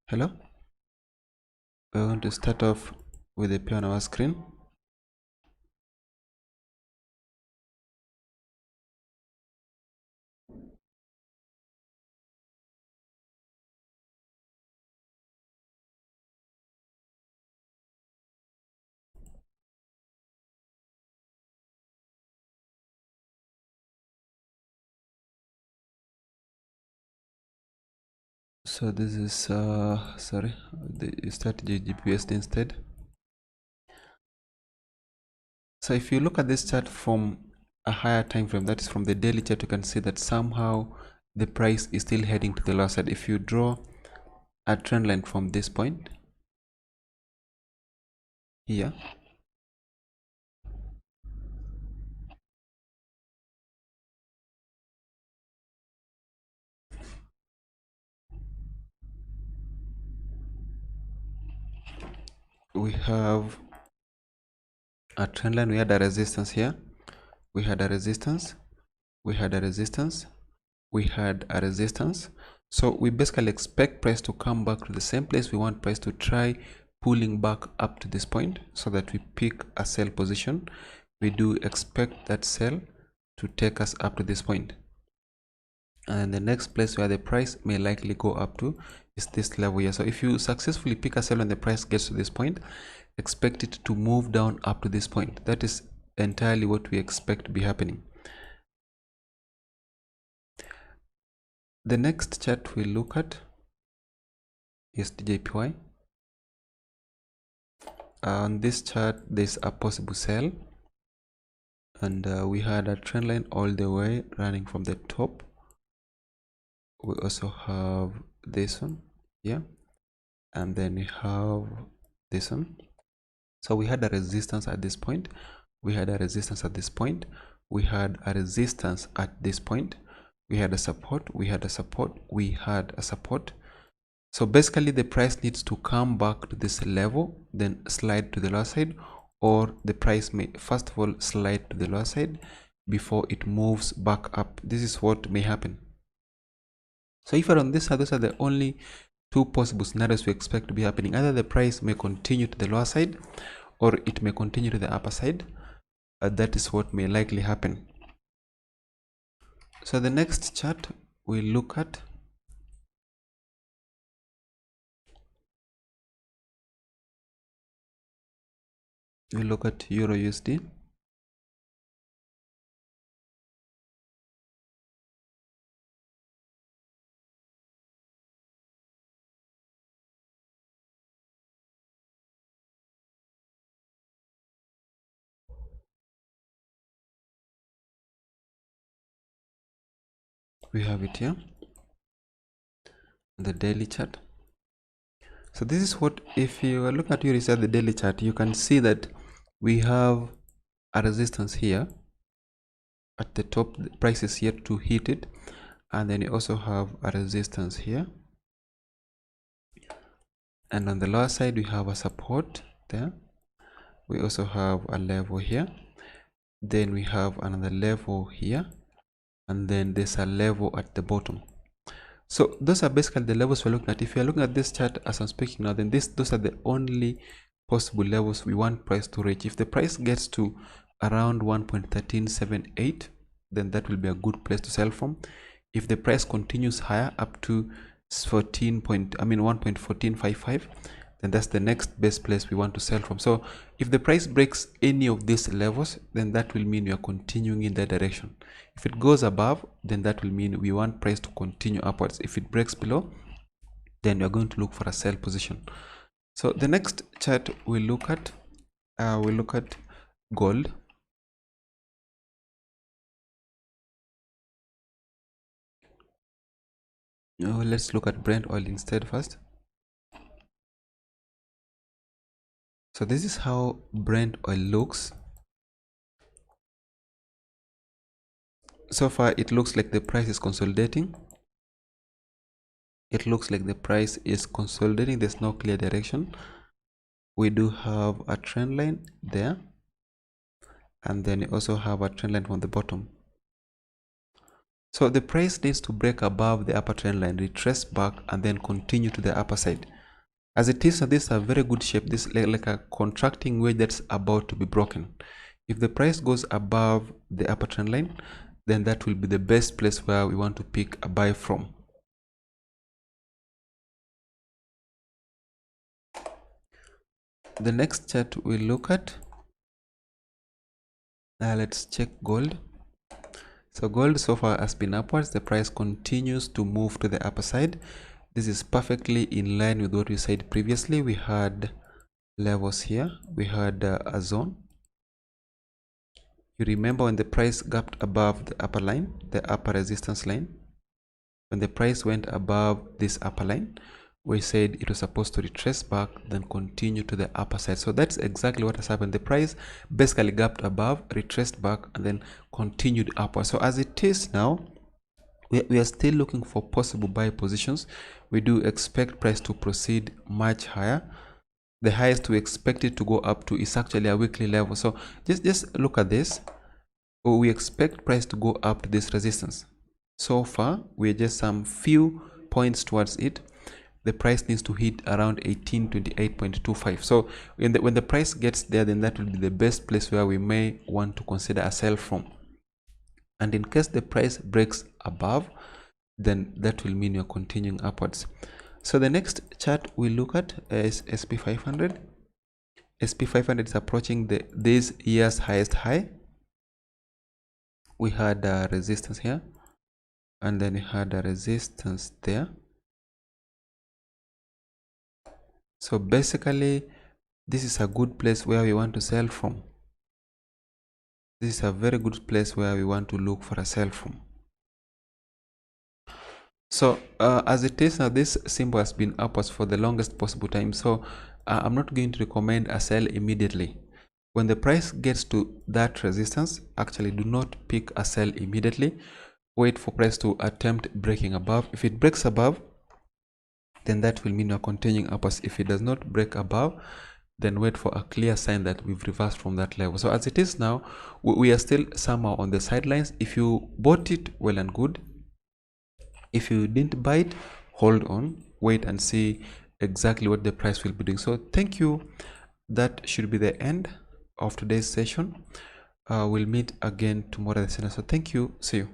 Hello, we're going to start off with a pair on our screen. So this is sorry, the strategy GPUSD instead. So if you look at this chart from a higher time frame, that is from the daily chart, you can see that somehow the price is still heading to the lower side. If you draw a trend line from this point here, we have a trend line. We had a resistance here, we had a resistance, we had a resistance, we had a resistance. So we basically expect price to come back to the same place. We want price to try pulling back up to this point so that we pick a sell position. We do expect that sell to take us up to this point, and the next place where the price may likely go up to is this level here. So if you successfully pick a sell when the price gets to this point, expect it to move down up to this point. That is entirely what we expect to be happening. The next chart we look at is the JPY. On this chart there's a possible sell, and we had a trend line all the way running from the top. We also have this one here, and then we have this one. So we had a resistance at this point, we had a resistance at this point, we had a resistance at this point, we had a support, we had a support, we had a support. So basically the price needs to come back to this level, then slide to the lower side, or the price may first of all slide to the lower side before it moves back up. This is what may happen. So if you're on this side, those are the only two possible scenarios we expect to be happening. Either the price may continue to the lower side or it may continue to the upper side. That is what may likely happen. So the next chart we look at Euro USD. We have it here, the daily chart. So this is what, if you look at the daily chart, you can see that we have a resistance here at the top. The price is yet to hit it, and then you also have a resistance here, and on the lower side we have a support there. We also have a level here, then we have another level here, and then there's a level at the bottom. So those are basically the levels we're looking at. If you're looking at this chart as I'm speaking now, then those are the only possible levels we want price to reach. If the price gets to around 1.1378, then that will be a good place to sell from. If the price continues higher up to 1.1455, then that's the next best place we want to sell from. So if the price breaks any of these levels, then that will mean we are continuing in that direction. If it goes above, then that will mean we want price to continue upwards. If it breaks below, then we are going to look for a sell position. So the next chart we look at gold. Now let's look at Brent oil instead first. So this is how Brent oil looks. So far it looks like the price is consolidating. It looks like the price is consolidating. There's no clear direction. We do have a trend line there, and then you also have a trend line from the bottom. So the price needs to break above the upper trend line, retrace back, and then continue to the upper side. As it is, this is a very good shape. This is like a contracting wedge that's about to be broken. If the price goes above the upper trend line, then that will be the best place where we want to pick a buy from. The next chart we'll look at, let's check gold. So gold so far has been upwards. The price continues to move to the upper side. This is perfectly in line with what we said previously. We had levels here. We had a zone. You remember when the price gapped above the upper line, the upper resistance line, when the price went above this upper line, we said it was supposed to retrace back, then continue to the upper side. So that's exactly what has happened. The price basically gapped above, retraced back, and then continued upward. So as it is now, we are still looking for possible buy positions. We do expect price to proceed much higher. The highest we expect it to go up to is actually a weekly level. So just look at this. We expect price to go up to this resistance. So far, we're just some few points towards it. The price needs to hit around 1828.25. So when the price gets there, then that will be the best place where we may want to consider a sell from. And in case the price breaks above, then that will mean you're continuing upwards. So the next chart we look at is SP500. SP500 is approaching this year's highest high. We had a resistance here, and then we had a resistance there. So basically, this is a good place where we want to sell from. This is a very good place where we want to look for a sell from. So as it is now, this symbol has been upwards for the longest possible time. So I'm not going to recommend a sell immediately. When the price gets to that resistance, actually do not pick a sell immediately. Wait for price to attempt breaking above. If it breaks above, then that will mean you're continuing upwards. If it does not break above, then wait for a clear sign that we've reversed from that level. So as it is now, we are still somehow on the sidelines. If you bought it, well and good. If you didn't buy it, hold on, wait and see exactly what the price will be doing. So thank you. That should be the end of today's session. We'll meet again tomorrow. So thank you. See you.